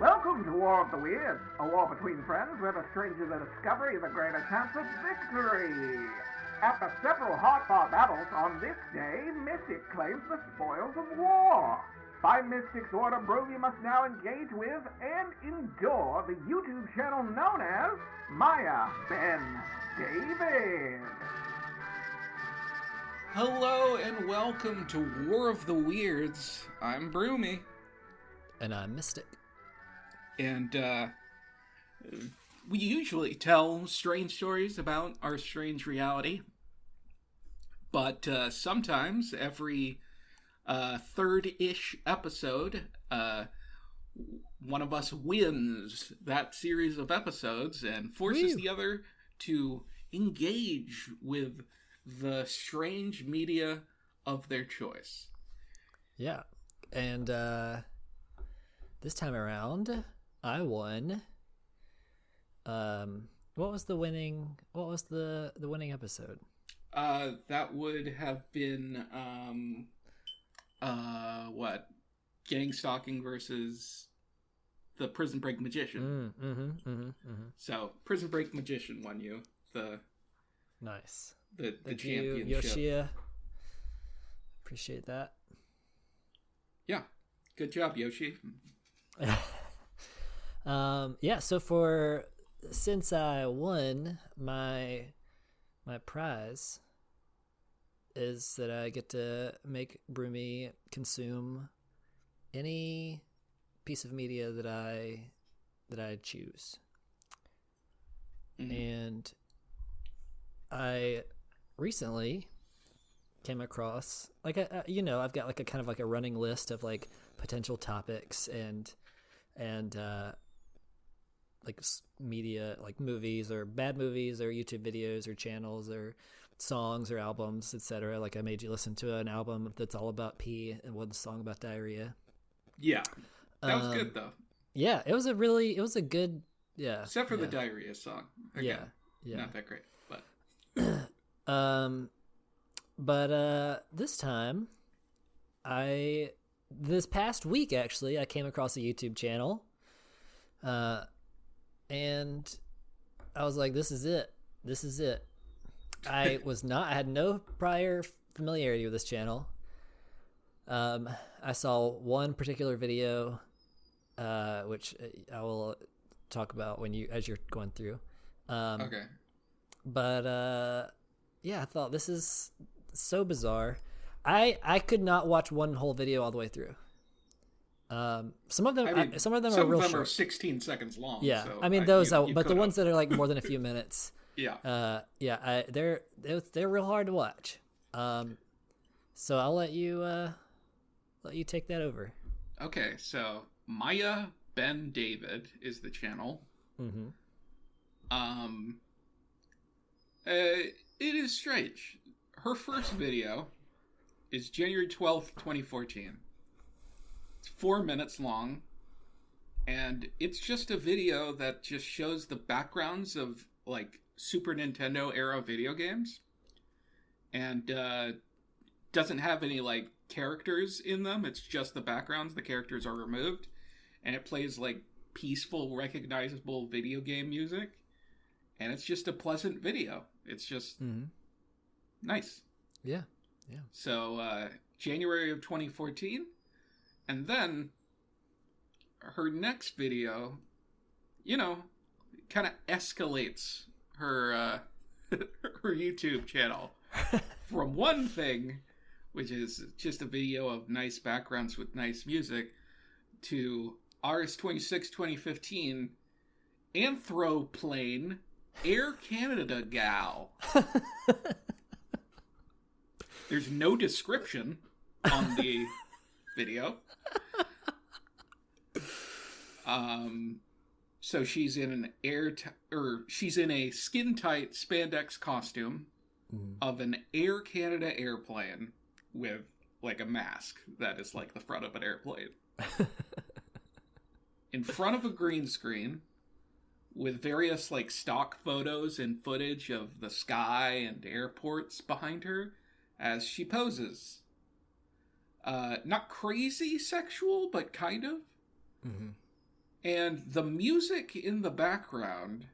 Welcome to War of the Weirds, a war between friends where the stranger the discovery is a greater chance of victory. After several hard-fought battles, on this day, Mystic claims the spoils of war. By Mystic's order, Broomy must now engage with and endure the YouTube channel known as Maya Ben David. Hello and welcome to War of the Weirds. I'm Broomy. And I'm Mystic. And we usually tell strange stories about our strange reality. But sometimes every third-ish episode, one of us wins that series of episodes and forces the other to engage with the strange media of their choice. Yeah. And this time around, I won. What was the winning episode? That would have been gang stalking versus the Prison Break Magician. So Prison Break Magician won you nice the Thank you, championship. Yoshia. Appreciate that. Yeah, good job, Yoshi. Yeah. So since I won, my prize is that I get to make Broomy consume any piece of media that I choose. And I recently came across I've got like a kind of like a running list of like potential topics and like media, like movies or bad movies or YouTube videos or channels or songs or albums, etc. Like I made you listen to an album that's all about pee and one song about diarrhea. Yeah, that was good though. Yeah, it was a good, yeah. Except for the diarrhea song. Again, yeah. Not that great, but. But this time, this past week actually, I came across a YouTube channel, and I was like, this is it. I had no prior familiarity with this channel. I saw one particular video, which I will talk about as you're going through. Okay. But yeah, I thought this is so bizarre. I could not watch one whole video all the way through. Some of them are real short. 16 seconds long. Yeah, so I mean but the ones that are like more than a few minutes. Yeah. They're real hard to watch. So I'll let you take that over. Okay, so Maya Ben David is the channel. Mm-hmm. It is strange. Her first video is January 12th, 2014. It's 4 minutes long, and it's just a video that just shows the backgrounds of, like, Super Nintendo era video games, and doesn't have any, like, characters in them. It's just the backgrounds. The characters are removed, and it plays, like, peaceful, recognizable video game music, and it's just a pleasant video. It's just nice. Yeah. So, January of 2014, and then her next video, kind of escalates her her YouTube channel from one thing, which is just a video of nice backgrounds with nice music, to August 26, 2015, Anthroplane Air Canada gal. There's no description on the video. So she's in she's in a skin-tight spandex costume of an Air Canada airplane with like a mask that is like the front of an airplane. In front of a green screen with various like stock photos and footage of the sky and airports behind her as she poses. Not crazy sexual, but kind of. And the music in the background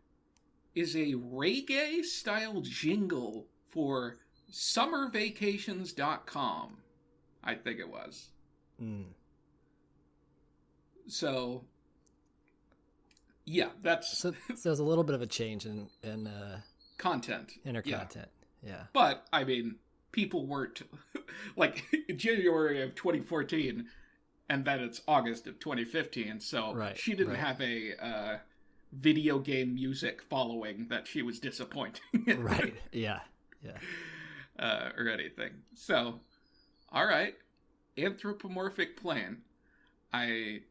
is a reggae-style jingle for summervacations.com, I think it was. So, yeah, that's... So there's a little bit of a change in content. Inner content, yeah. But, I mean, people weren't... like, January of 2014, and then it's August of 2015, so she didn't have a video game music following that she was disappointing. Right, yeah. Or anything. So, all right, anthropomorphic plane. I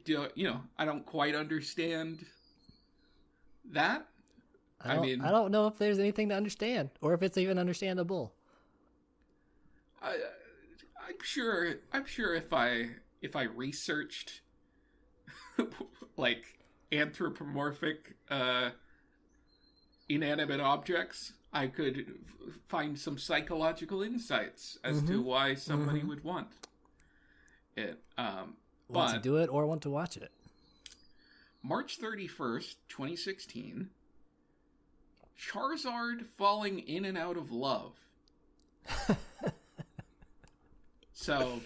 don't quite understand that. I don't know if there's anything to understand, or if it's even understandable. I'm sure if I researched like anthropomorphic inanimate objects, I could find some psychological insights as to why somebody would want it. Want to do it or want to watch it. March 31st, 2016, Charizard falling in and out of love. So,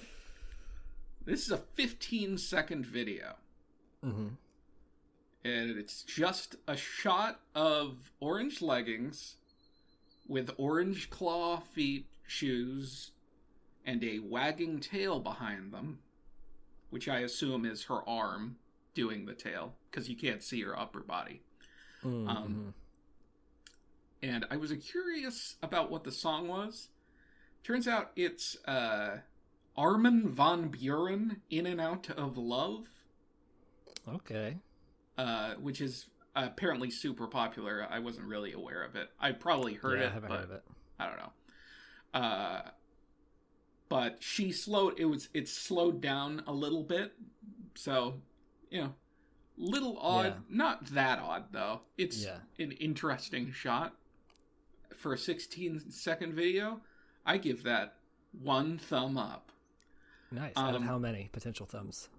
this is a 15-second video. And it's just a shot of orange leggings with orange claw feet shoes and a wagging tail behind them, which I assume is her arm doing the tail, because you can't see her upper body. And I was curious about what the song was. Turns out it's Armin van Buuren, In and Out of Love. Okay. Which is apparently super popular. I wasn't really aware of it. I probably heard it, but heard of it. I don't know. But she slowed. It's slowed down a little bit, so little odd. Yeah. Not that odd though. It's an interesting shot for a 16-second video. I give that 1 thumb up. Nice. Out of how many potential thumbs?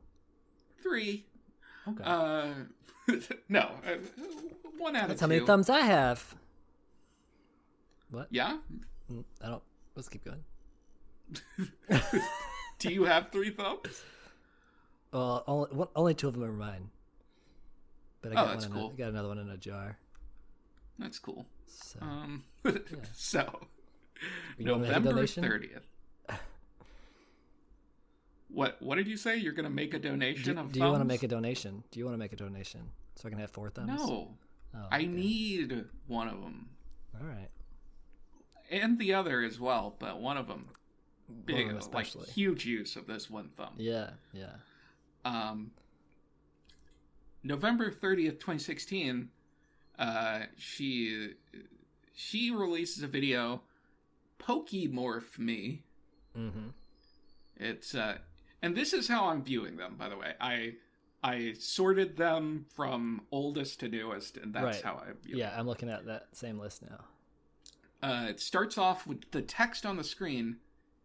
3. Okay. No. 1 out of 2. That's how many thumbs I have. What? Yeah? I don't. Let's keep going. Do you have 3 thumbs? Only 2 of them are mine. But I got that's cool. I got another one in a jar. That's cool. So, so November 30th. What did you say? You're going to make a donation of thumbs? Do you want to make a donation? Do you want to make a donation so I can have 4 thumbs? No. Oh, I need one of them. All right. And the other as well, but one of them big, especially. Like huge use of this 1 thumb. Yeah. November 30th, 2016, she releases a video, Pokemorph Me. It's and this is how I'm viewing them, by the way. I sorted them from oldest to newest, and that's how I view them. Yeah, I'm looking at that same list now. It starts off with the text on the screen,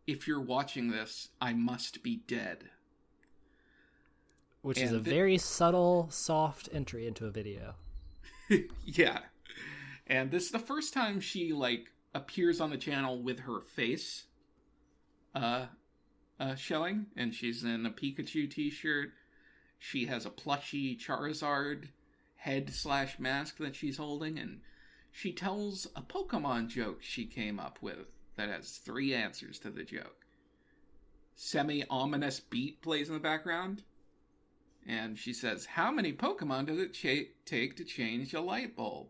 "If you're watching this, I must be dead." Which is a very subtle, soft entry into a video. Yeah. And this is the first time she, appears on the channel with her face showing. And she's in a Pikachu t-shirt. She has a plushy Charizard head/mask that she's holding. And she tells a Pokemon joke she came up with that has 3 answers to the joke. Semi-ominous beat plays in the background. And she says, how many Pokemon does it take to change a light bulb?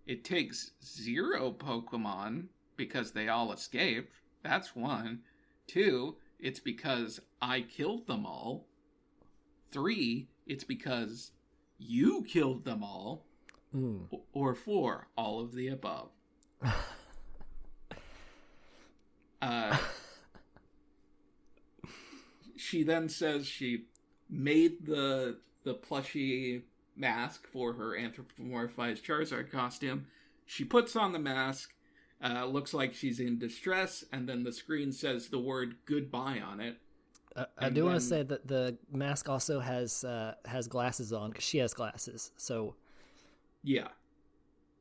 It takes 0 Pokemon because they all escaped. That's 1. 2, it's because I killed them all. 3, it's because you killed them all. Or 4, all of the above. She then says she made the plushie mask for her anthropomorphized Charizard costume. She puts on the mask, looks like she's in distress, and then the screen says the word goodbye on it. I do want to say that the mask also has glasses on because she has glasses. So yeah.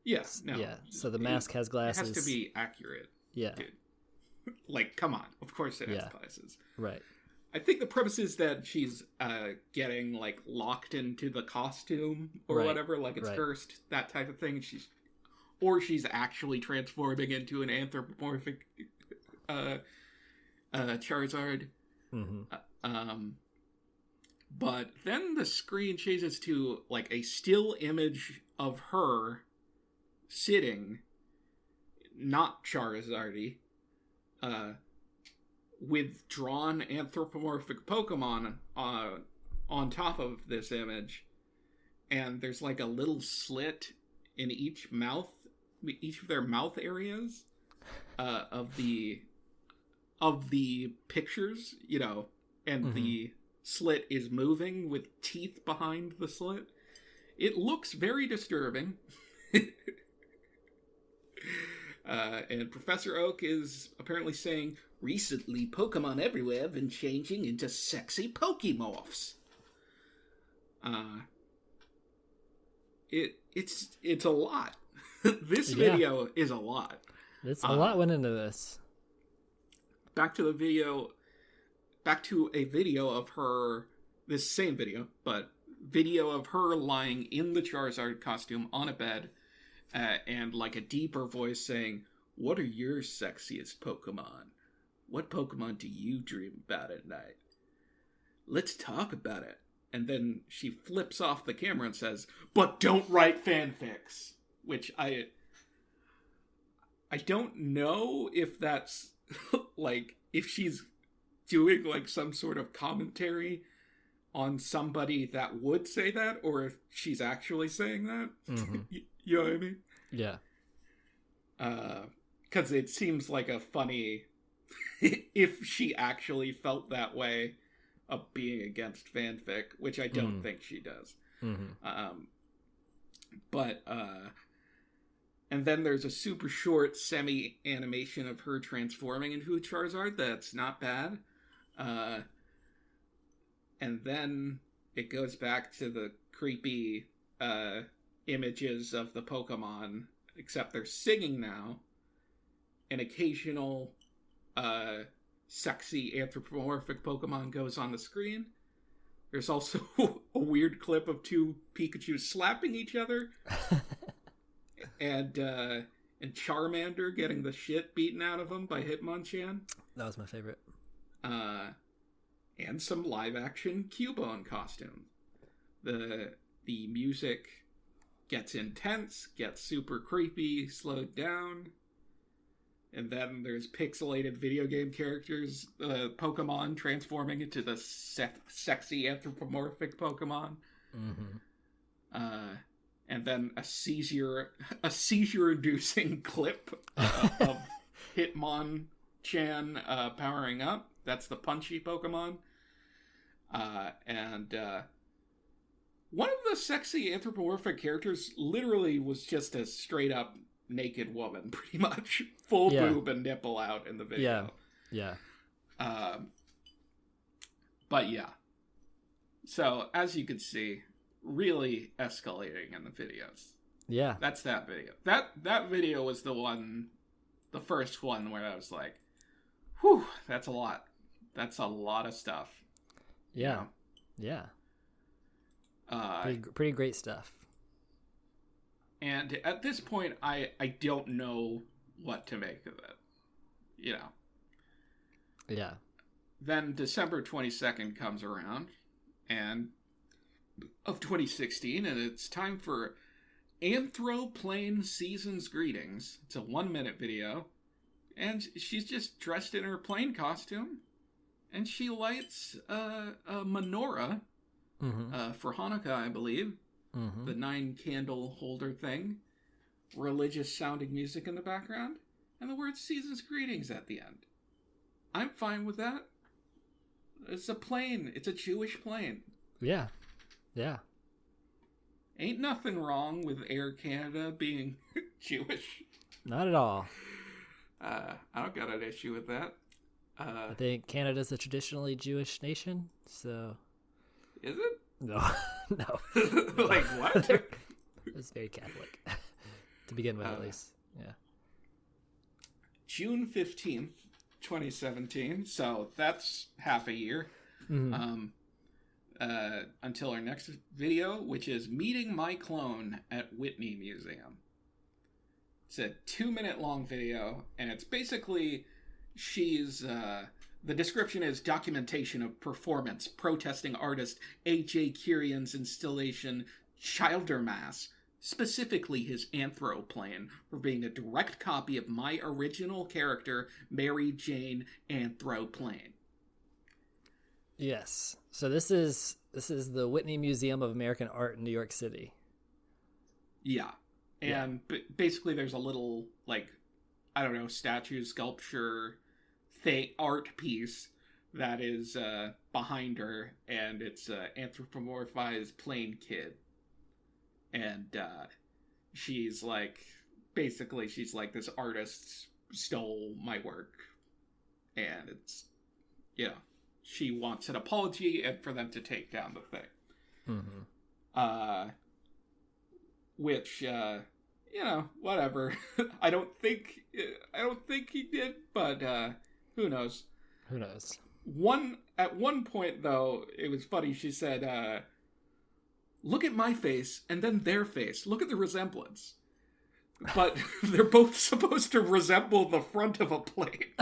Yes. No. Yeah. So the mask has glasses. It has to be accurate. Yeah. Dude. Like, come on. Of course it has glasses. Right. I think the premise is that she's getting like locked into the costume or whatever, like it's cursed, that type of thing. She's actually transforming into an anthropomorphic Charizard. Mm-hmm. But then the screen changes to like a still image of her sitting, not Charizard-y, with drawn anthropomorphic Pokemon on top of this image, and there's like a little slit in each of their mouth areas of the pictures, you know, and the slit is moving with teeth behind the slit. It looks very disturbing. And Professor Oak is apparently saying, recently Pokemon everywhere have been changing into sexy Pokemorphs. It's a lot. This video is a lot. It's a lot went into this. Back to a video of her, this same video, but video of her lying in the Charizard costume on a bed, and like a deeper voice saying, "What are your sexiest Pokemon? What Pokemon do you dream about at night? Let's talk about it." And then she flips off the camera and says, "But don't write fanfics." Which I don't know if that's like, if she's doing like some sort of commentary on somebody that would say that, or if she's actually saying that. Mm-hmm. You know what I mean? Yeah. Because it seems like a funny, if she actually felt that way of being against fanfic, which I don't think she does. Mm-hmm. And then there's a super short semi-animation of her transforming into a Charizard that's not bad. And then it goes back to the creepy images of the Pokemon, except they're singing now. An occasional sexy anthropomorphic Pokemon goes on the screen. There's also a weird clip of two Pikachu slapping each other. And Charmander getting the shit beaten out of him by Hitmonchan. That was my favorite. And some live action Cubone costumes. The music gets intense, gets super creepy, slowed down. And then there's pixelated video game characters, Pokemon transforming into the sexy anthropomorphic Pokemon. Mm-hmm. And then a seizure-inducing clip of Hitmonchan powering up. That's the punchy Pokemon. And one of the sexy anthropomorphic characters literally was just a straight-up naked woman, pretty much. Full boob and nipple out in the video. Yeah. But yeah. So, as you can see, really escalating in the videos. Yeah. That's that video. That video was the first one where I was like, whew, that's a lot. That's a lot of stuff. Yeah. Yeah. Pretty great stuff. And at this point, I don't know what to make of it. You know. Yeah. Then December 22nd comes around, and of 2016, and it's time for Anthroplane Season's Greetings. It's a 1-minute video, and she's just dressed in her plane costume, and she lights a menorah for Hanukkah, I believe. Mm-hmm. The 9-candle holder thing, religious sounding music in the background, and the word Season's Greetings at the end. I'm fine with that. It's a plane. It's a Jewish plane. Yeah. Yeah. Ain't nothing wrong with Air Canada being Jewish. Not at all. I don't got an issue with that. I think Canada's a traditionally Jewish nation, so... Is it? No. No. Like, what? It's very Catholic. To begin with, at least. Yeah. June 15th, 2017. So that's half a year. Mm-hmm. Until our next video, which is Meeting My Clone at Whitney Museum. It's a 2-minute long video, and it's basically she's the description is documentation of performance protesting artist A.J. Curian's installation Childermass, specifically his anthroplane, for being a direct copy of my original character Mary Jane Anthroplane. Yes. So this is the Whitney Museum of American Art in New York City. Yeah. And basically there's a little, like, I don't know, statue, sculpture, art piece that is behind her, and it's anthropomorphized plain kid. And she's like, basically she's like, this artist stole my work. And it's, you know, she wants an apology and for them to take down the thing. Mm-hmm. Which, you know, whatever. I don't think he did, but who knows? Who knows? At one point, though, it was funny. She said, look at my face and then their face. Look at the resemblance. But they're both supposed to resemble the front of a plane.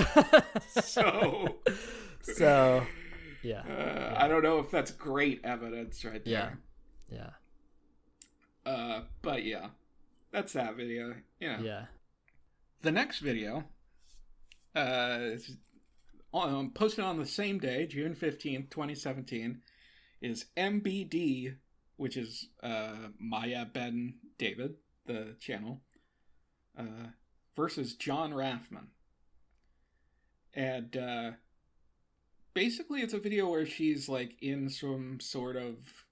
So, yeah. I don't know if that's great evidence right there. Yeah. But yeah, that's that video. Yeah. Yeah. The next video, posted on the same day, June 15th, 2017, is MBD, which is Maya Ben David, the channel, versus John Rathman. And basically it's a video where she's like in some sort of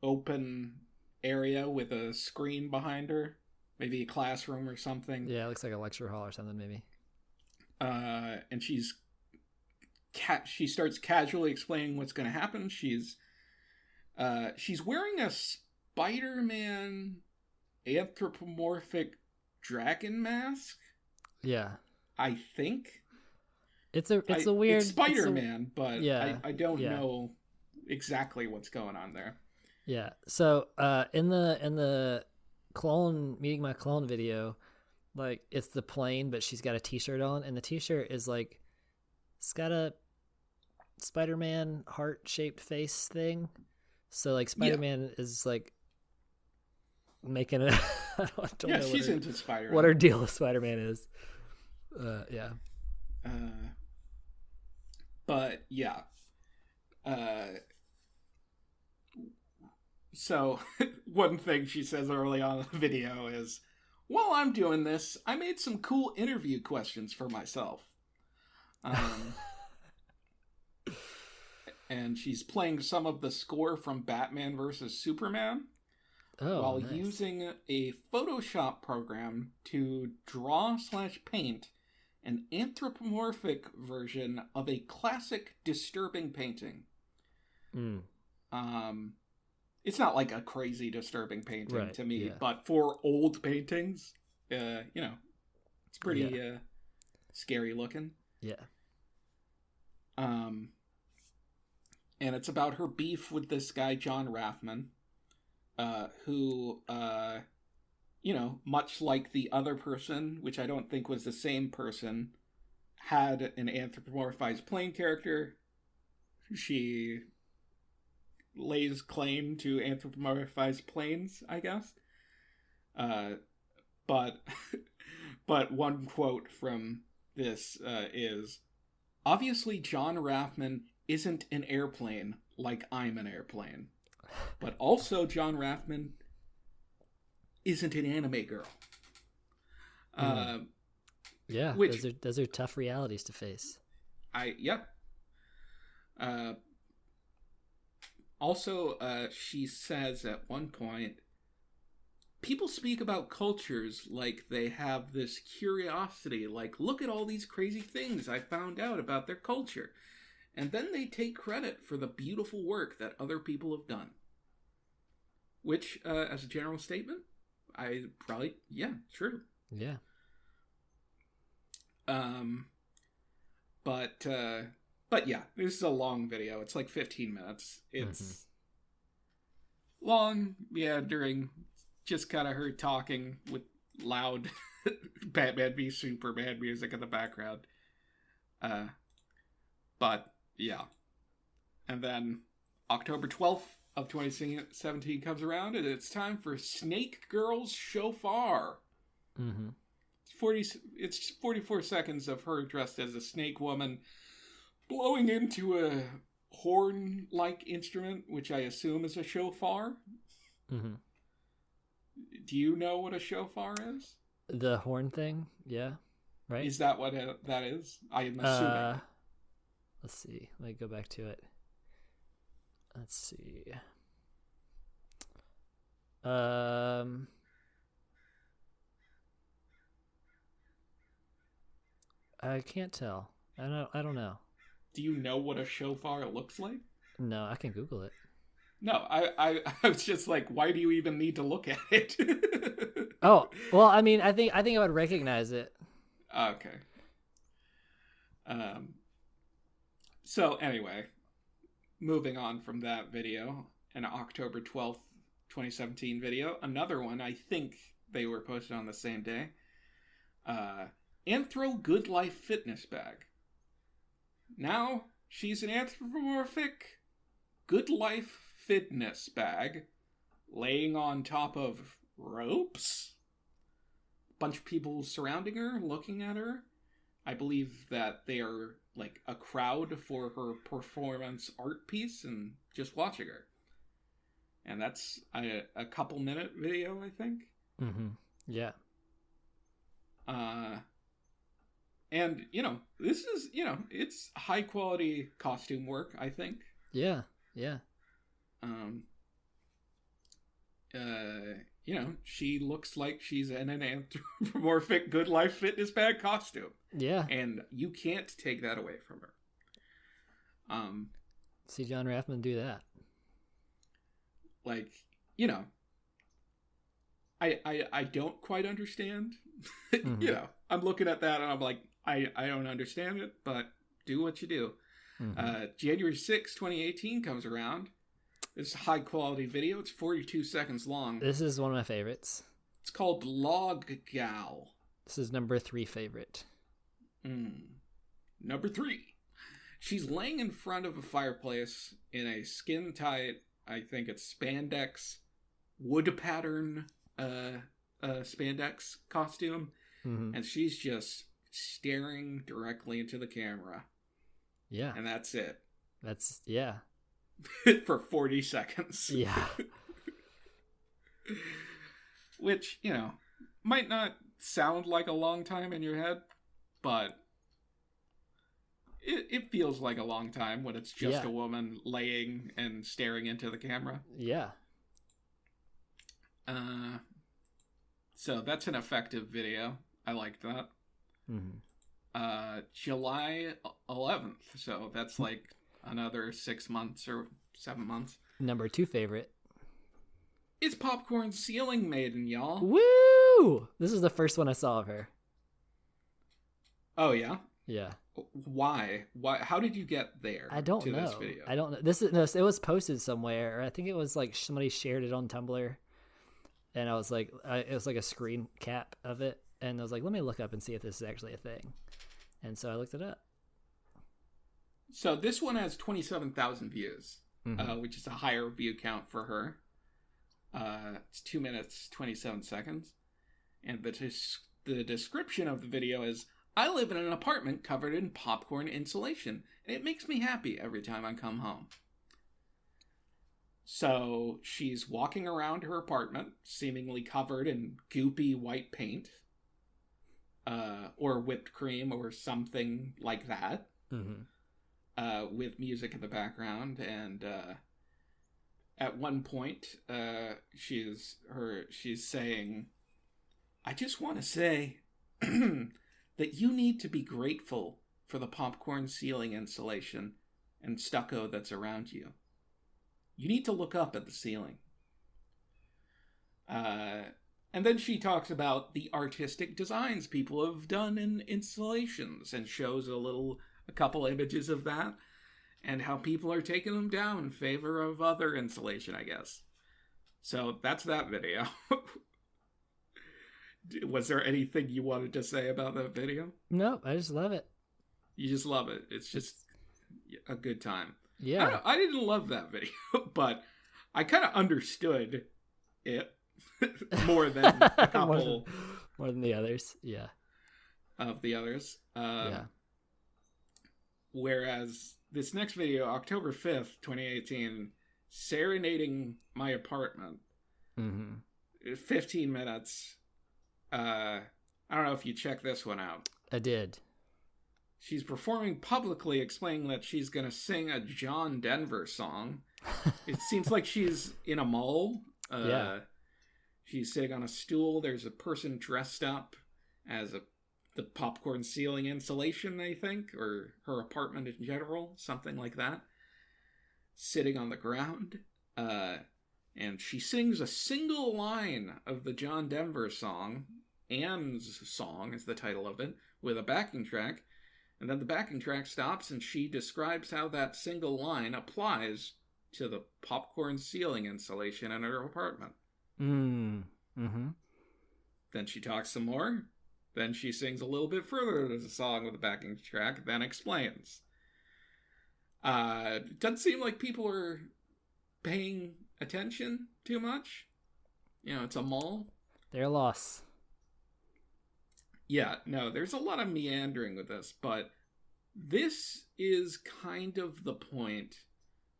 open area with a screen behind her, maybe a classroom or something. Yeah, it looks like a lecture hall or something, maybe. And she starts casually explaining what's going to happen. She's wearing a Spider-Man anthropomorphic dragon mask. Yeah, I think it's a weird. It's Spider-Man, but yeah, I don't know exactly what's going on there. Yeah. So in the clone Meeting My Clone video, like it's the plane, but she's got a t-shirt on, and the t-shirt is like it's got a Spider-Man heart-shaped face thing. So like Spider-Man is like making it. I don't know she's into Spider-Man. What her deal with Spider-Man is. Yeah. But yeah. So, one thing she says early on in the video is, while I'm doing this, I made some cool interview questions for myself. And she's playing some of the score from Batman vs. Superman while nice. using a Photoshop program to draw/paint an anthropomorphic version of a classic disturbing painting. It's not like a crazy disturbing painting to me, but for old paintings, it's pretty scary looking. Yeah. And it's about her beef with this guy, John Rathman, who, much like the other person, which I don't think was the same person, had an anthropomorphized plane character. She lays claim to anthropomorphized planes, I guess. But one quote from this is, obviously John Rathman isn't an airplane like I'm an airplane. But also John Rathman isn't an anime girl. Yeah, those are tough realities to face. Also, she says at one point, people speak about cultures like they have this curiosity, like, look at all these crazy things I found out about their culture. And then they take credit for the beautiful work that other people have done. Which, as a general statement, true. Yeah. But yeah, this is a long video. It's like 15 minutes. It's long, during just kind of her talking with loud Batman v Superman music in the background. But yeah. And then October 12th of 2017 comes around, and it's time for Snake Girl's Shofar. Mm-hmm. It's 44 seconds of her dressed as a snake woman blowing into a horn-like instrument, which I assume is a shofar. Mm-hmm. Do you know what a shofar is? The horn thing? Yeah. Right? Is that what that is? I am assuming. Let's see. Let me go back to it. Let's see. I can't tell. I don't know. Do you know what a shofar looks like? No, I can Google it. No, I was just like, why do you even need to look at it? Oh, well, I mean, I think I would recognize it. Okay. So anyway, moving on from that video, an October 12th, 2017 video, another one, I think they were posted on the same day. Anthro Good Life Fitness Bag. Now, she's an anthropomorphic Good Life Fitness Bag laying on top of ropes. Bunch of people surrounding her, looking at her. I believe that they are like a crowd for her performance art piece and just watching her. And that's a couple minute video, I think. Mm-hmm. Yeah. And, this is, it's high quality costume work, I think. Yeah, yeah. She looks like she's in an anthropomorphic Good Life Fitness Bag costume. Yeah. And you can't take that away from her. See John Rathman do that. Like, I don't quite understand. Mm-hmm. I'm looking at that and I'm like, I don't understand it, but do what you do. Mm-hmm. January 6th, 2018 comes around. It's a high quality video. It's 42 seconds long. This is one of my favorites. It's called Log Gal. This is number 3 favorite. Number 3. She's laying in front of a fireplace in a skin tight, I think it's spandex, wood pattern spandex costume. Mm-hmm. And she's just staring directly into the camera. Yeah. And that's it. Yeah. For 40 seconds. Yeah. Which, might not sound like a long time in your head, but it feels like a long time when it's just a woman laying and staring into the camera. Yeah. So that's an effective video. I like that. Mm-hmm. July 11th. So that's like another 6 months or 7 months. Number 2 favorite. It's Popcorn Ceiling Maiden, y'all. Woo! This is the first one I saw of her. Oh, yeah? Yeah. Why? How did you get there? I don't know. This video? I don't know. It was posted somewhere, or I think it was like somebody shared it on Tumblr. And I was like, it was like a screen cap of it. And I was like, let me look up and see if this is actually a thing. And so I looked it up. So this one has 27,000 views, Mm-hmm. Which is a higher view count for her. It's 2 minutes, 27 seconds. And the description of the video is, I live in an apartment covered in popcorn insulation, and it makes me happy every time I come home. So she's walking around her apartment, seemingly covered in goopy white paint, or whipped cream or something like that, Mm-hmm. with music in the background, and at one point, she's saying, "I just want to say that you need to be grateful for the popcorn ceiling insulation and stucco that's around you. You need to look up at the ceiling." And then she talks about the artistic designs people have done in installations and shows a couple images of that and how people are taking them down in favor of other installation, I guess. So that's that video. Was there anything you wanted to say about that video? No, I just love it. You just love it. It's just a good time. Yeah. I didn't love that video, but I kind of understood it more than a couple more than the others. Yeah. Of the others. Yeah. Whereas this next video, October 5th, 2018, serenading my apartment. 15 minutes. I don't know if you checked this one out. I did. She's performing publicly, explaining that she's going to sing a John Denver song. It seems like she's in a mall. Yeah. She's sitting on a stool. There's a person dressed up as the popcorn ceiling insulation, I think, or her apartment in general, something like that, sitting on the ground. And she sings a single line of the John Denver song. Anne's Song is the title of it, with a backing track. And then the backing track stops and she describes how that single line applies to the popcorn ceiling insulation in her apartment. Then she talks some more. Then she sings a little bit further to the song with the backing track, then explains. It doesn't seem like people are paying attention too much. You know, it's a mall. They're lost. Yeah, no, there's a lot of meandering with this, but this is kind of the point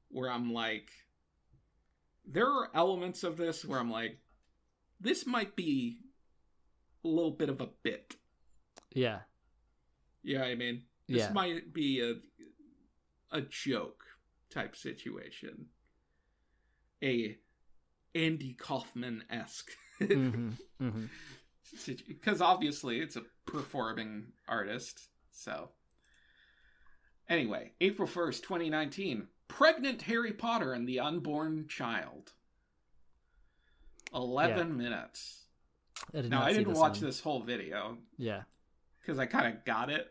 where I'm like, there are elements of this where I'm like, this might be a little bit of a bit. Yeah. Yeah, I mean, this might be a joke type situation. A Andy Kaufman-esque. Because obviously it's a performing artist, so. Anyway, April 1st, 2019. Pregnant Harry Potter and the Unborn Child. 11 minutes. I didn't watch this whole video. Yeah. Because I kind of got it.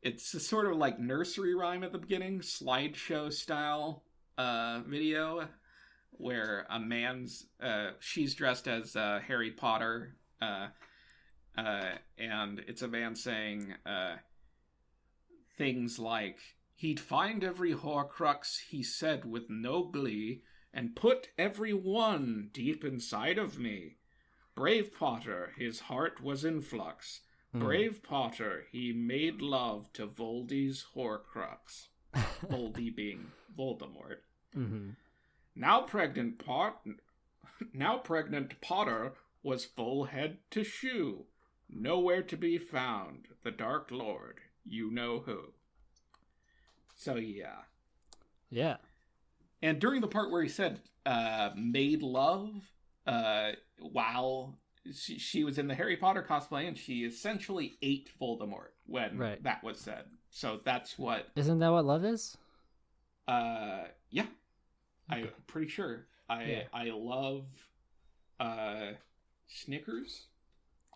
It's a sort of like nursery rhyme at the beginning, slideshow style video, where a man's, she's dressed as Harry Potter, and it's a man saying things like, "He'd find every Horcrux," he said with no glee, "and put every one deep inside of me. Brave Potter, his heart was in flux. Brave Potter, he made love to Voldy's Horcrux." Voldy being Voldemort. Now pregnant Potter was full head to shoe. Nowhere to be found, the Dark Lord, you know who. So yeah. Yeah. And during the part where he said made love while she was in the Harry Potter cosplay, and she essentially ate Voldemort when that was said. So that's what... Isn't that what love is? Yeah. Okay. I'm pretty sure. I love Snickers.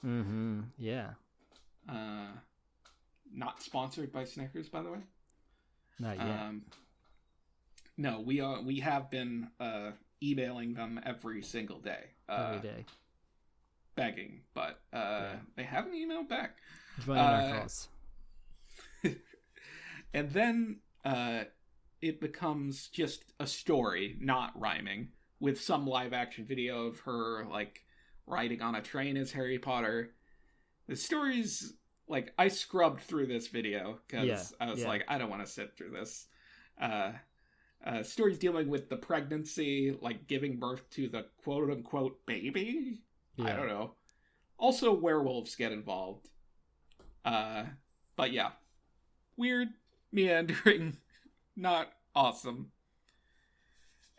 Yeah. Not sponsored by Snickers, by the way. Not yet. No, we have been emailing them every single day. Every day. Begging, but they haven't emailed back. Joining our cause. And then it becomes just a story, not rhyming, with some live action video of her like riding on a train as Harry Potter. The story's like, I scrubbed through this video because I was like, I don't want to sit through this. Stories dealing with the pregnancy, like giving birth to the quote unquote baby. I don't know. Also, werewolves get involved. But yeah, weird, meandering, not awesome.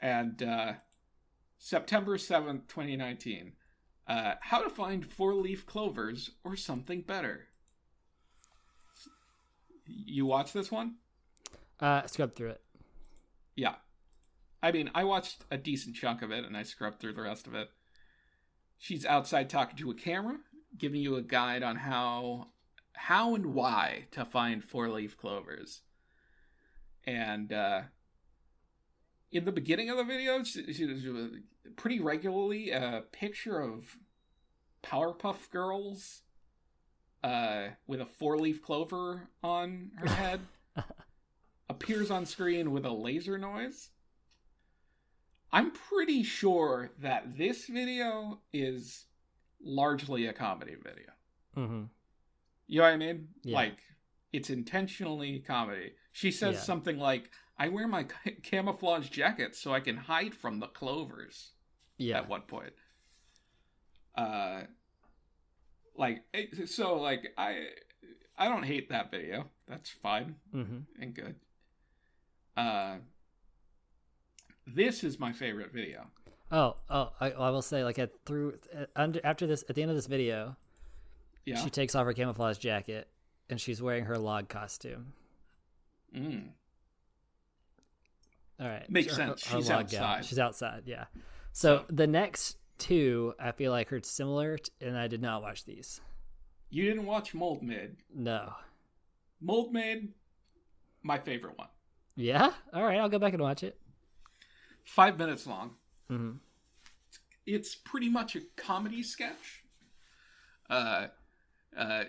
And September 7th, 2019. How to find 4-leaf clovers or something better. You watched this one? Scrubbed through it. Yeah. I mean, I watched a decent chunk of it, and I scrubbed through the rest of it. She's outside talking to a camera, giving you a guide on how and why to find 4-leaf clovers. And in the beginning of the video, she was pretty regularly a picture of Powerpuff Girls with a 4-leaf clover on her head. Appears on screen with a laser noise. I'm pretty sure that this video is largely a comedy video. Mm-hmm. You know what I mean? Yeah. Like, it's intentionally comedy. She says something like, I wear my camouflage jacket so I can hide from the clovers. Yeah. At one point. I don't hate that video. That's fine and good. This is my favorite video. I will say, like, after this, at the end of this video, she takes off her camouflage jacket and she's wearing her log costume. All right, makes sense. She's outside. Gown. She's outside. Yeah. So the next two, I feel like, are similar, and I did not watch these. You didn't watch Mold Maid? No. Mold Maid, my favorite one. Yeah? All right, I'll go back and watch it. 5 minutes long. Mm-hmm. It's pretty much a comedy sketch.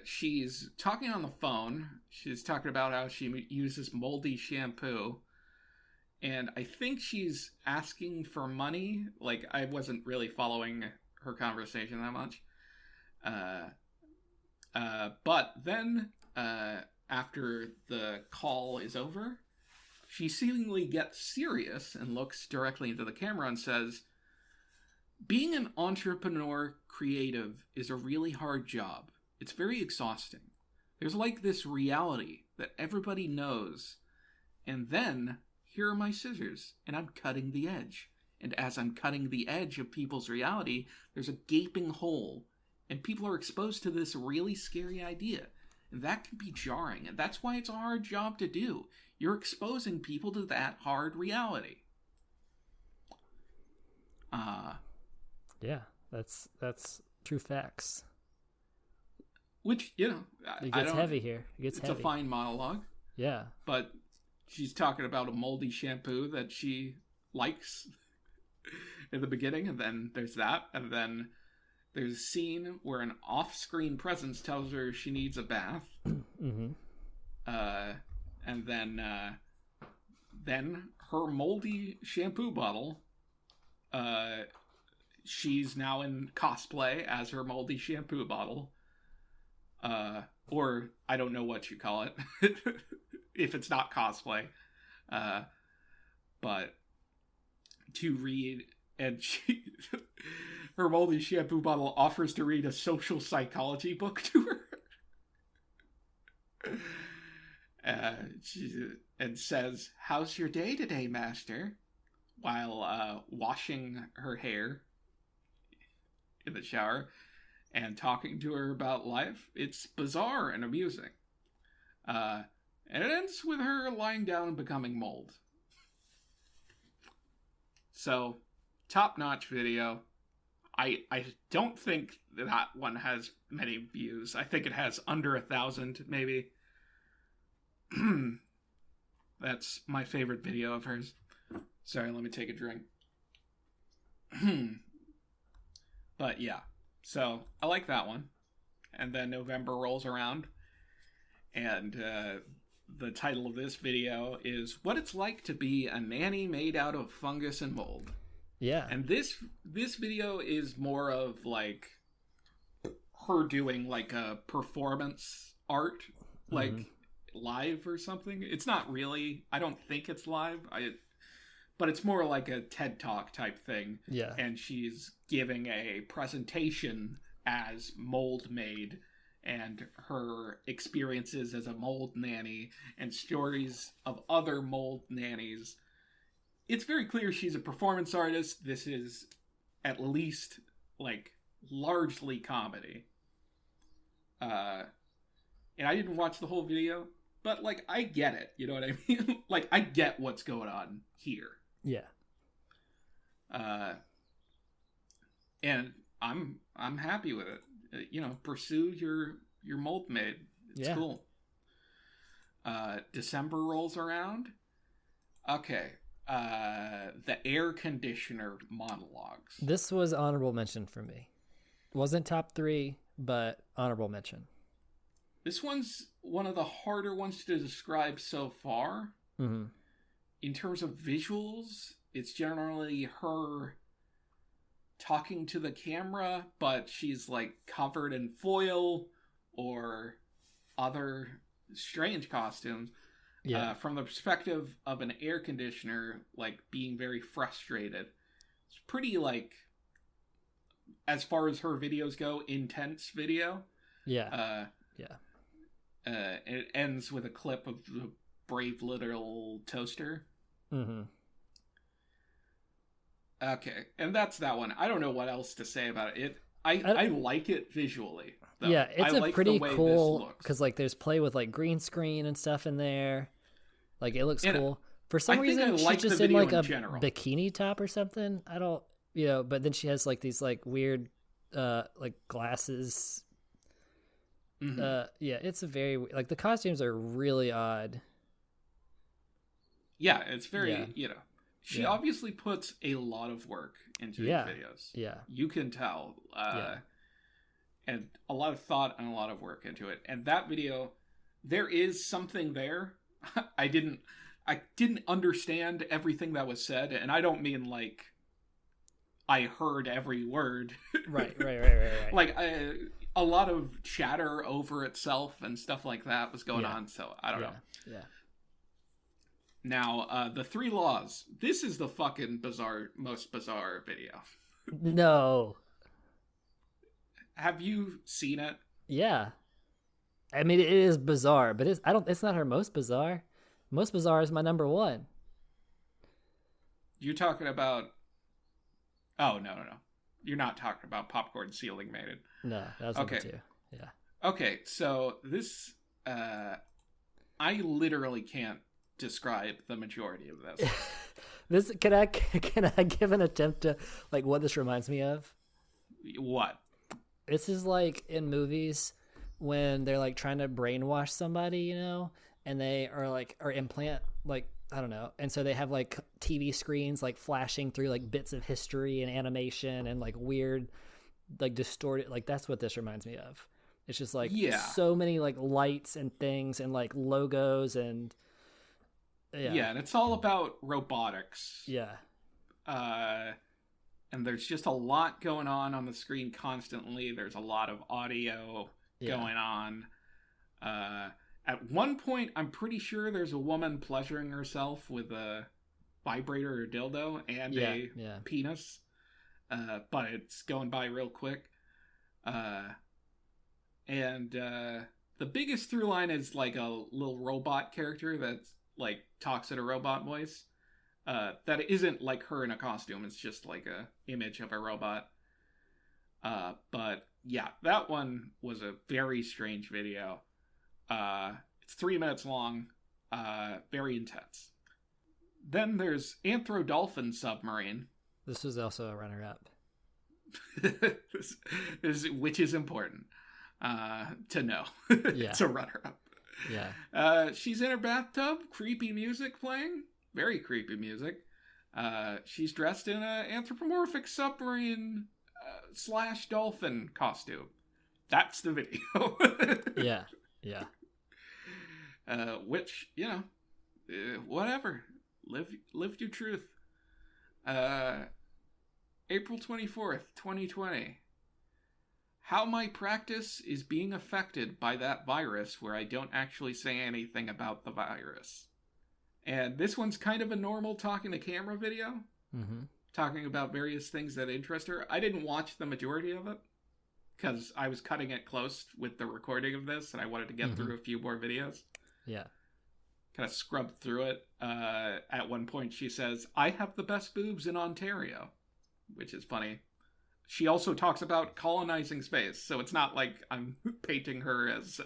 She's talking on the phone. She's talking about how she uses moldy shampoo. And I think she's asking for money. Like, I wasn't really following her conversation that much. But then, after the call is over, she seemingly gets serious and looks directly into the camera and says, being an entrepreneur creative is a really hard job. It's very exhausting. There's like this reality that everybody knows. And then, here are my scissors, and I'm cutting the edge. And as I'm cutting the edge of people's reality, there's a gaping hole. And people are exposed to this really scary idea. And that can be jarring. And that's why it's a hard job to do. You're exposing people to that hard reality. Yeah, that's true facts. Which, you know, it gets heavy here. It's a fine monologue. Yeah. But she's talking about a moldy shampoo that she likes in the beginning, and then there's that, and then there's a scene where an off-screen presence tells her she needs a bath. Mm-hmm. And then her moldy shampoo bottle, she's now in cosplay as her moldy shampoo bottle. Or I don't know what you call it if it's not cosplay. But to read, and her moldy shampoo bottle offers to read a social psychology book to her. And says, "How's your day today, master?" While washing her hair in the shower and talking to her about life. It's bizarre and amusing. And it ends with her lying down and becoming mold. So, top-notch video. I don't think that one has many views. I think it has under 1,000, maybe. That's my favorite video of hers. Sorry, let me take a drink. But yeah, so I like that one. And then November rolls around, and the title of this video is "What It's Like to Be a Nanny Made Out of Fungus and Mold." Yeah. And this video is more of like her doing like a performance art, like live or something. It's not really, I don't think it's live. But it's more like a TED Talk type thing. Yeah. And she's giving a presentation as Mold Maid and her experiences as a mold nanny and stories of other mold nannies it's very clear she's a performance artist. This is at least, like, largely comedy. And I didn't watch the whole video, but, like, I get it. You know what I mean? Like, I get what's going on here. Yeah. And I'm happy with it. You know, pursue your mold maid. It's cool. December rolls around. Okay. The air conditioner monologues. This was honorable mention for me. Wasn't top 3, but honorable mention. This one's one of the harder ones to describe so far. Mm-hmm. In terms of visuals, it's generally her talking to the camera, but she's like covered in foil or other strange costumes. Yeah. From the perspective of an air conditioner, like being very frustrated. It's pretty, like, as far as her videos go, intense video. Yeah. It ends with a clip of the brave little toaster. Mm-hmm. Okay, and that's that one. I don't know what else to say about it. I like it visually, though. Yeah, it's like pretty the way cool because, like, there's play with, like, green screen and stuff in there. Like, it looks cool. For some reason, she's just in, like, a bikini top or something. I don't, but then she has, like, these, like, weird, like, glasses. Mm-hmm. Yeah, it's a very, like, the costumes are really odd. Yeah, it's very, she obviously puts a lot of work into these videos. Yeah. You can tell. And a lot of thought and a lot of work into it. And that video, there is something there. I didn't understand everything that was said, and I don't mean, like, I heard every word. Right. Like, a lot of chatter over itself and stuff like that was going on, so I don't know. Yeah. Now, the 3 laws. This is the fucking most bizarre video. No. Have you seen it? Yeah. I mean, it is bizarre, but it's not her most bizarre. Most bizarre is my number 1. You're talking about... Oh, no. You're not talking about Popcorn Ceiling Maiden. No, that was number 2. Yeah. Okay, so this... I literally can't describe the majority of this. This can I give an attempt to, like, what this reminds me of? What? This is like in movies when they're, like, trying to brainwash somebody, and they are implant, like, I don't know, and so they have, like, TV screens, like, flashing through, like, bits of history and animation and, like, weird, like, distorted, like, that's what this reminds me of. It's just, like, so many, like, lights and things and, like, logos and and it's all about robotics. Yeah. And there's just a lot going on the screen constantly. There's a lot of audio going on. At one point, I'm pretty sure there's a woman pleasuring herself with a vibrator or dildo and a penis. But it's going by real quick. And the biggest through line is, like, a little robot character that's, like, talks in a robot voice. That isn't, like, her in a costume. It's just, like, a image of a robot. But yeah, that one was a very strange video. It's 3 minutes long. Very intense. Then there's Anthro-Dolphin Submarine. This was also a runner-up. Which is important to know. Yeah. It's a runner-up. Yeah. She's in her bathtub, creepy music playing. Very creepy music. She's dressed in an anthropomorphic submarine / dolphin costume. That's the video. Yeah. Which, whatever. Live your truth. April 24th, 2020. How my practice is being affected by that virus where I don't actually say anything about the virus. And this one's kind of a normal talking to camera video. Mm-hmm. Talking about various things that interest her. I didn't watch the majority of it because I was cutting it close with the recording of this and I wanted to get through a few more videos. Yeah. kind of scrubbed through it. At one point she says, "I have the best boobs in Ontario," which is funny. She also talks about colonizing space, so it's not like I'm painting her as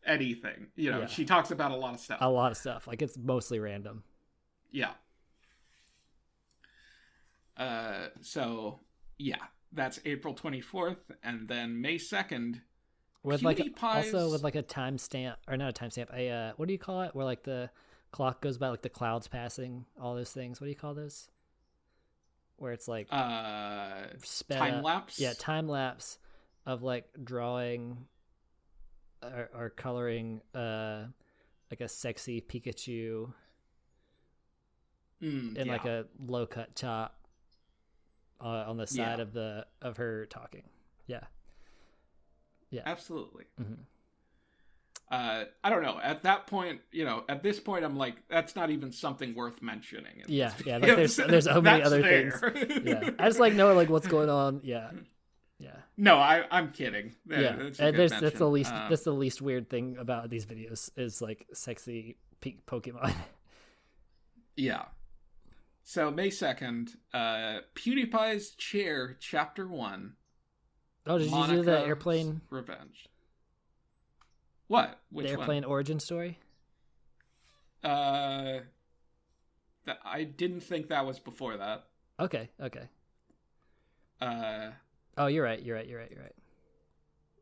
anything. You know, she talks about a lot of stuff. A lot of stuff. Like, it's mostly random. Yeah. So, yeah, that's April 24th, and then May 2nd, with also with like a timestamp, or not a timestamp, what do you call it? Where like the clock goes by, like the clouds passing, all those things. What do you call those? Where it's like time lapse. Yeah, time lapse of like drawing or coloring like a sexy Pikachu in like a low cut top on the side of her talking. Yeah. Absolutely. Mm-hmm. I don't know. At that point, at this point, I'm like, that's not even something worth mentioning. Yeah. Like there's so many other things. Yeah, I just like know like what's going on. Yeah. No, I'm kidding. That's the least weird thing about these videos is like sexy Pokemon. Yeah. So May 2nd, PewDiePie's Chair, Chapter 1. Oh, did you do the airplane revenge? What? Which the airplane one? Origin story? I didn't think that was before that. Okay. Oh, you're right.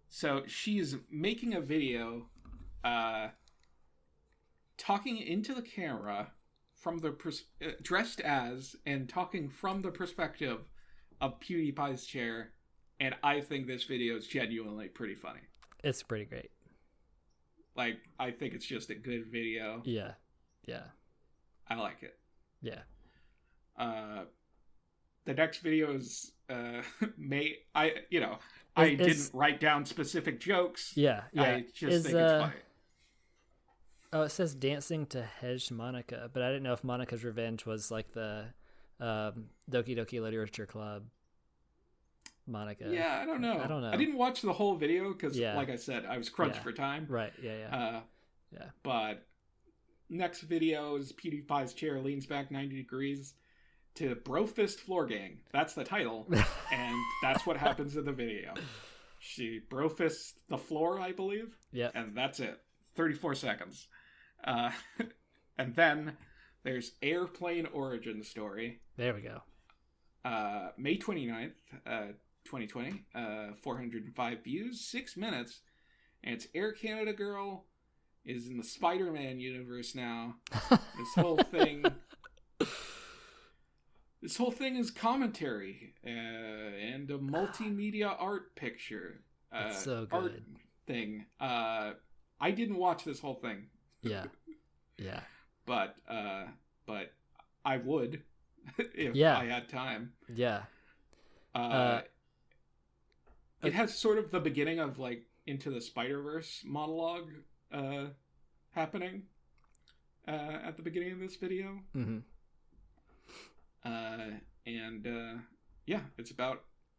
So she's making a video, talking into the camera from the dressed as and talking from the perspective of PewDiePie's chair, and I think this video is genuinely pretty funny. It's pretty great. Like, I think it's just a good video. Yeah. I like it. Yeah. The next video is I didn't write down specific jokes. Yeah. I just think it's funny. Oh, it says dancing to Hedge Monica, but I didn't know if Monica's Revenge was like the Doki Doki Literature Club Monica. Yeah, I don't know. I didn't watch the whole video because, like I said, I was crunched for time. Right, yeah. But next video is PewDiePie's chair leans back 90 degrees to Bro Fist Floor Gang. That's the title, and that's what happens in the video. She bro fists the floor, I believe. Yeah. And that's it. 34 seconds. And then there's Airplane Origin Story. There we go. May 29th, 2020. 405 views, 6 minutes. And it's Air Canada Girl is in the Spider-Man universe now. This whole thing is commentary and a multimedia art picture. That's so good. Art thing. I didn't watch this whole thing. Yeah. But I would if I had time. Yeah. It has sort of the beginning of like Into the Spider-Verse monologue happening at the beginning of this video. Mm-hmm.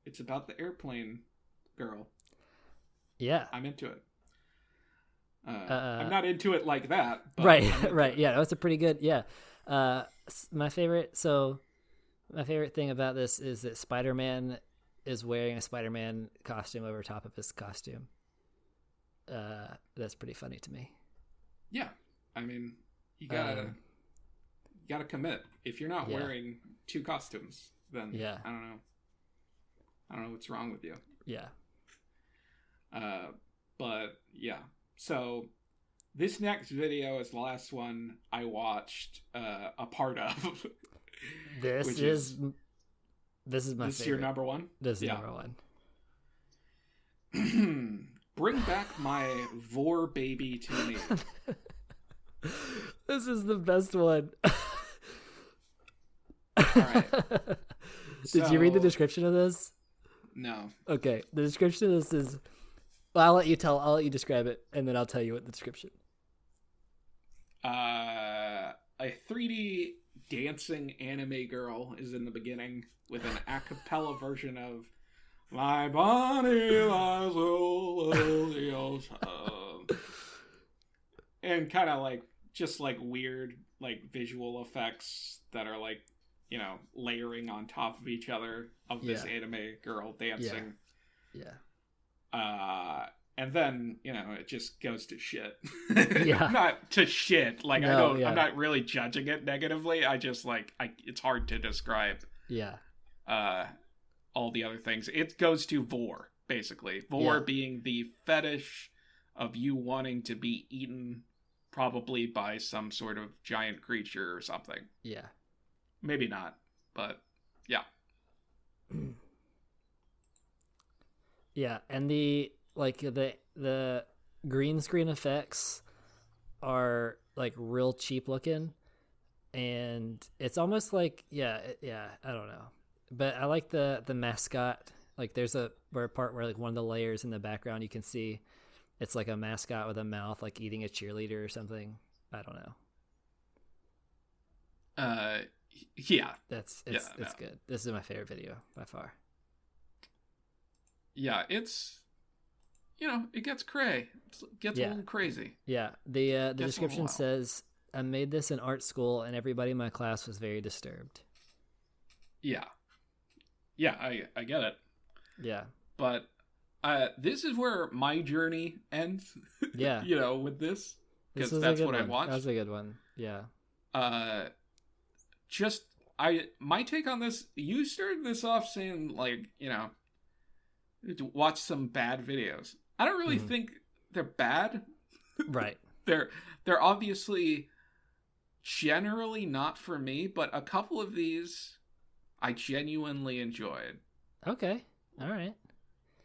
It's about the airplane girl. Yeah, I'm into it. I'm not into it like that. But right. Yeah, that's a pretty good. Yeah, my favorite thing about this is that Spider-Man is wearing a Spider-Man costume over top of his costume. That's pretty funny to me. Yeah, I mean, you gotta commit. If you're not wearing two costumes, then I don't know what's wrong with you. Yeah. But yeah. So this next video is the last one I watched a part of. This is my favorite. This is your number one? This is number one. Bring back my vor baby to me. This is the best one. All right. Did you read the description of this? No. Okay. The description of this is... Well, I'll let you describe it, and then I'll tell you what the description. A 3D dancing anime girl is in the beginning with an a cappella version of My Body Lies All and kind of like just like weird like visual effects that are like, you know, layering on top of each other of this anime girl dancing. And then, you know, it just goes to shit. Not to shit. Like, I'm not really judging it negatively. I just like, it's hard to describe. All the other things. It goes to vor, basically. Vor being the fetish of you wanting to be eaten, probably by some sort of giant creature or something. Maybe not, but yeah. And the green screen effects are like real cheap looking, and it's almost like I don't know, but I like the mascot. Like there's a part where like one of the layers in the background you can see it's like a mascot with a mouth like eating a cheerleader or something. I don't know. It's good. This is my favorite video by far. It's, you know, it gets cray. It gets a little crazy. The description says, I made this in art school and everybody in my class was very disturbed. I get it. But this is where my journey ends. You know, with this, because that's what I watched. That was a good one. My take on this, you started this off saying like, you know, watch some bad videos. I don't really think they're bad. Right. They're obviously generally not for me, but a couple of these I genuinely enjoyed. Okay. All right.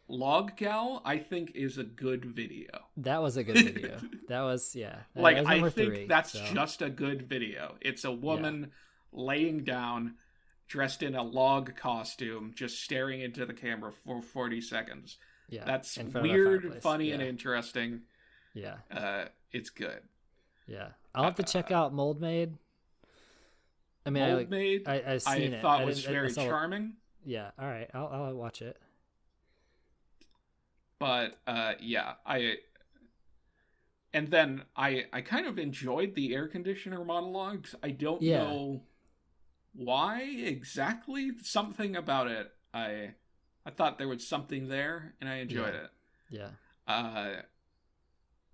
Log Gal, I think, is a good video. That was a good video. That was, like, I think that's just a good video. It's a woman laying down, dressed in a log costume, just staring into the camera for 40 seconds. That's weird, funny, and interesting. It's good. I'll have to check out Mold Maid. I mean, Mold Maid, I've seen it. Thought was very charming. All right, I'll watch it. But and then I kind of enjoyed the air conditioner monologues. I don't know why exactly. Something about it. I thought there was something there, and I enjoyed it.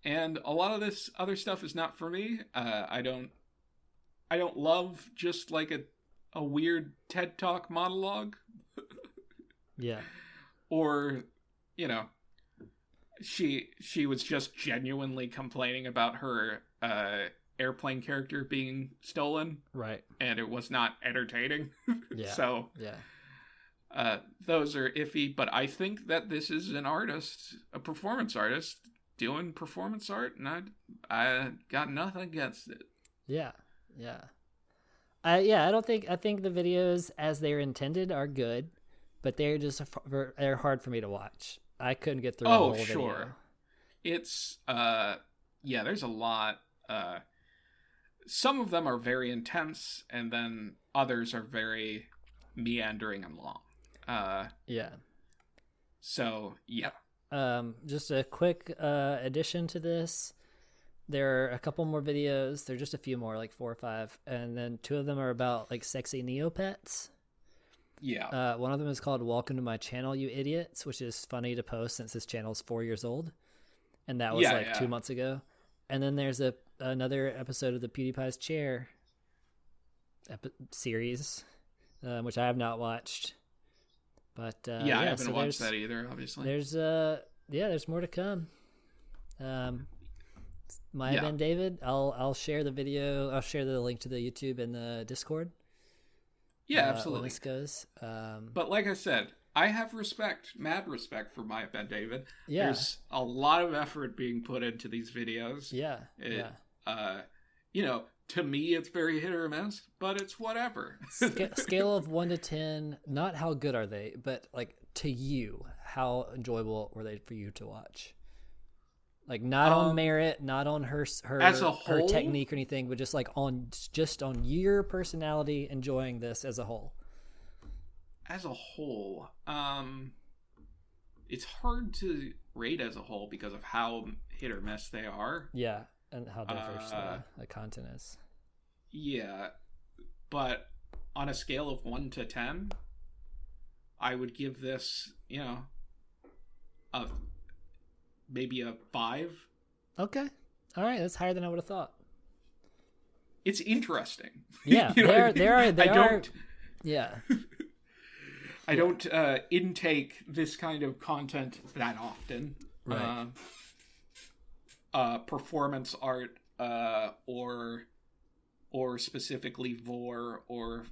And a lot of this other stuff is not for me. I don't love just like a weird TED Talk monologue. Or, you know, she was just genuinely complaining about her airplane character being stolen. Right. And it was not entertaining. So those are iffy, but I think that this is an artist, a performance artist doing performance art, and I got nothing against it. I think the videos as they're intended are good, but they're hard for me to watch. I couldn't get through the whole video. It's there's a lot. Some of them are very intense, and then others are very meandering and long. So just a quick addition to this. There are a couple more videos. There are just a few more, like 4 or 5, and then 2 of them are about like sexy Neopets. One of them is called "Welcome to My Channel, You Idiots," which is funny to post since his channel is 4 years old, and that was 2 months ago. And then there's another episode of the PewDiePie's Chair series, which I have not watched. But I haven't watched that either. Obviously, there's more to come. Maya Ben David, I'll share the video. I'll share the link to the YouTube in the Discord. Absolutely. When this goes. But like I said, I have mad respect for Maya Ben David. There's a lot of effort being put into these videos. You know, to me, it's very hit or miss, but it's whatever. Scale of 1 to 10, not how good are they, but like to you, how enjoyable were they for you to watch? Like not on merit, not on her as a whole, her technique or anything, but just on your personality enjoying this as a whole. As a whole, it's hard to rate as a whole because of how hit or miss they are. and how diverse the content is. Yeah, but on a scale of 1 to 10, I would give this, maybe a 5. Okay. All right, that's higher than I would have thought. It's interesting. Yeah, they are. Yeah. I don't intake this kind of content that often. Right. Performance art, or specifically vor or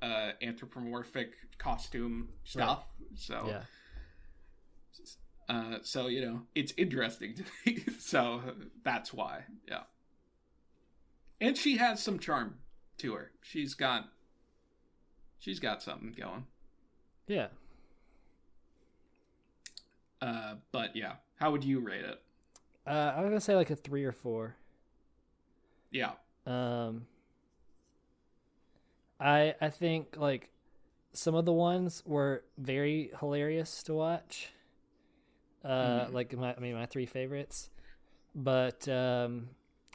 anthropomorphic costume stuff. Right. So it's interesting to me. So that's why. Yeah. And she has some charm to her. She's got something going. Yeah. But yeah, how would you rate it? I was gonna say like a 3 or 4. Yeah. I think like some of the ones were very hilarious to watch. Like my 3 favorites, but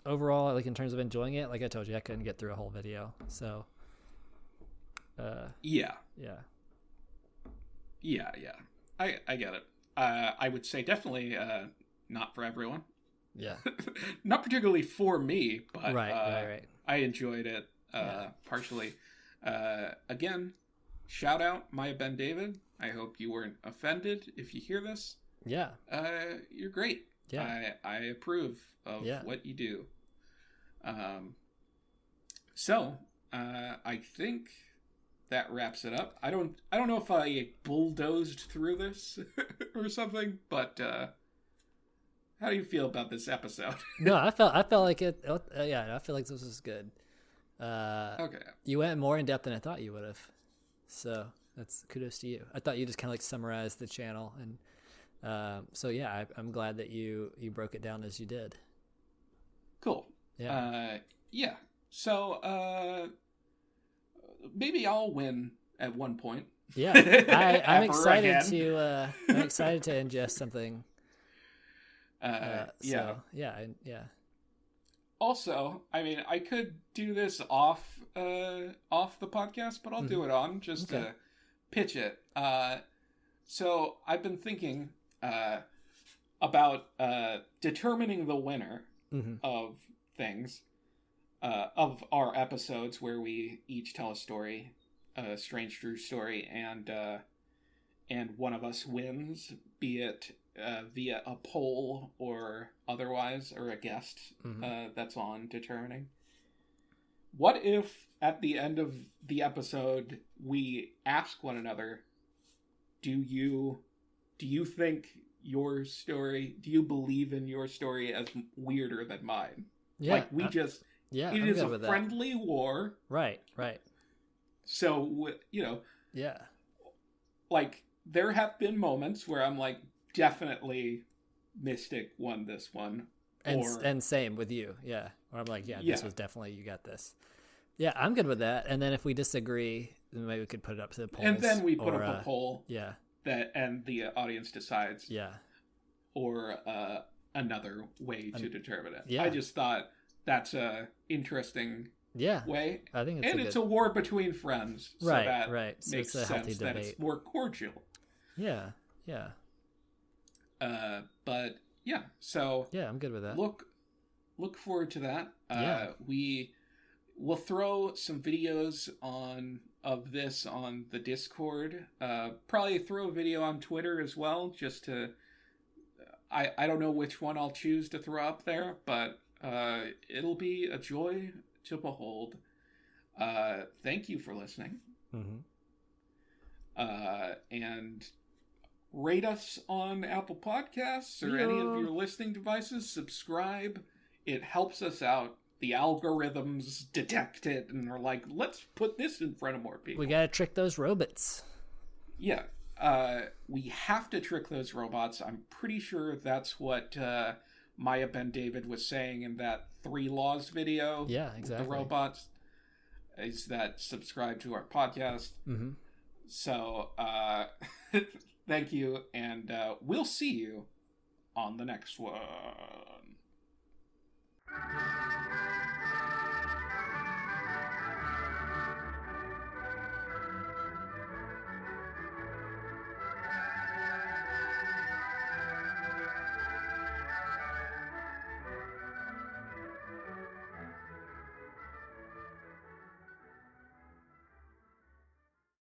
overall, like in terms of enjoying it, like I told you, I couldn't get through a whole video. So, yeah. I get it. I would say definitely not for everyone. Yeah. Not particularly for me, but right. I enjoyed it partially. Again, shout out Maya Ben David. I hope you weren't offended if you hear this. Yeah. You're great. Yeah. I approve of what you do. So I think that wraps it up. I don't know if I bulldozed through this or something, but how do you feel about this episode? No, I felt like it. I feel like this was good. Okay. You went more in depth than I thought you would have. So that's kudos to you. I thought you just kind of like summarized the channel, and so yeah, I'm glad that you broke it down as you did. Cool. Yeah. Yeah. So maybe I'll win at one point. Yeah. I'm excited again. I'm excited to ingest something. Yeah. Yeah. Also, I mean, I could do this off the podcast, but I'll do it on just to pitch it. So I've been thinking about determining the winner of things, of our episodes where we each tell a story, a strange true story, and one of us wins, be it via a poll or otherwise, or a guest that's on determining. What if at the end of the episode we ask one another, do you think your story, do you believe in your story as weirder than mine? Yeah. Like it I'm is good a with friendly war. Right. So, yeah. Like there have been moments where I'm like, definitely Mystic won this one. And same with you. Yeah. Or I'm like, this was definitely, you got this. Yeah, I'm good with that. And then if we disagree, then maybe we could put it up to the polls. And then we put up a poll. Yeah. And the audience decides. Yeah. Or another way to determine it. Yeah. I just thought that's a interesting way. I think it's a war between friends. So that So makes it's a healthy sense that debate. it's more cordial. Yeah. But yeah, so yeah, I'm good with that. Look forward to that. We'll throw some videos of this on the Discord. Probably throw a video on Twitter as well, just to. I don't know which one I'll choose to throw up there, but it'll be a joy to behold. Thank you for listening. And rate us on Apple Podcasts or any of your listening devices. Subscribe. It helps us out. The algorithms detect it and are like, let's put this in front of more people. We gotta trick those robots. Yeah. We have to trick those robots. I'm pretty sure that's what Maya Ben David was saying in that 3 Laws video. Yeah, exactly. The robots is that subscribe to our podcast. So, thank you, and we'll see you on the next one.